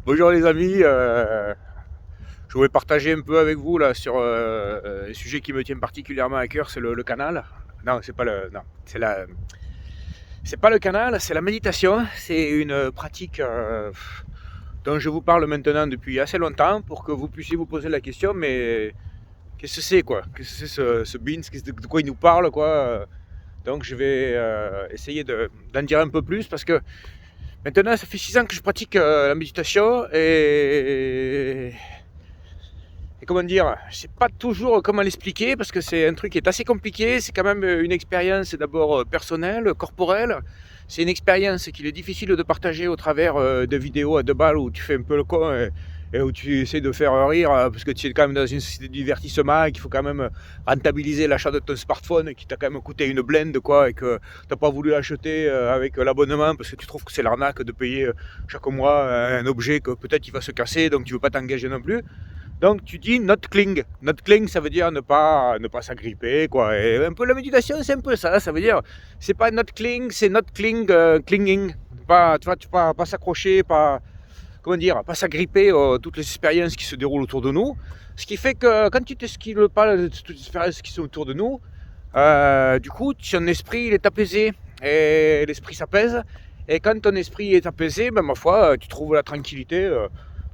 Bonjour les amis, je voulais partager un peu avec vous là sur un sujet qui me tient particulièrement à cœur, c'est le canal. Non, c'est pas le, non, c'est pas le canal, c'est la méditation. C'est une pratique dont je vous parle maintenant depuis assez longtemps pour que vous puissiez vous poser la question, mais qu'est-ce que c'est quoi? Qu'est-ce que c'est ce Beans? De quoi il nous parle quoi? Donc je vais essayer d'en dire un peu plus parce que maintenant, ça fait 6 ans que je pratique la méditation et comment dire, je sais pas toujours comment l'expliquer parce que c'est un truc qui est assez compliqué. C'est quand même une expérience d'abord personnelle, corporelle. C'est une expérience qu'il est difficile de partager au travers de vidéos à 2 balles où tu fais un peu le con et où tu essaies de faire rire parce que tu es quand même dans une société de divertissement et qu'il faut quand même rentabiliser l'achat de ton smartphone qui t'a quand même coûté une blinde quoi et que tu n'as pas voulu acheter avec l'abonnement parce que tu trouves que c'est l'arnaque de payer chaque mois un objet que peut-être il va se casser donc tu veux pas t'engager non plus. Donc tu dis not cling. Not cling, ça veut dire ne pas s'agripper, quoi. Et un peu la méditation, c'est un peu ça. Ça veut dire, c'est pas not cling, c'est not cling, clinging. Pas, tu vois, pas s'accrocher, pas, comment dire, pas s'agripper à toutes les expériences qui se déroulent autour de nous. Ce qui fait que quand tu t'esquives pas de toutes les expériences qui sont autour de nous, du coup, ton esprit il est apaisé et l'esprit s'apaise. Et quand ton esprit est apaisé, ben, ma foi, tu trouves la tranquillité.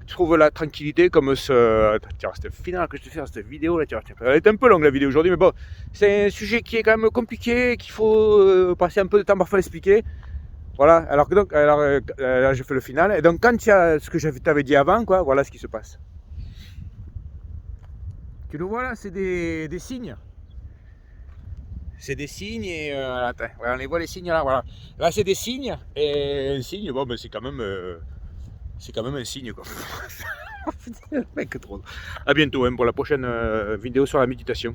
Tu trouves la tranquillité comme ce. Tiens, c'était final que je te fais cette vidéo là. Tiens, elle est un peu longue la vidéo aujourd'hui, mais bon, c'est un sujet qui est quand même compliqué, qu'il faut passer un peu de temps parfois à l'expliquer. Voilà, alors que donc, là je fais le final. Et donc, quand tu as ce que je t'avais dit avant, quoi, voilà ce qui se passe. Tu le vois là, c'est des signes. C'est des signes et attends, voilà, on les voit les signes là, voilà. Là c'est des signes et un signe, bon ben c'est quand même un signe quoi. Mec trop. À bientôt hein, pour la prochaine vidéo sur la méditation.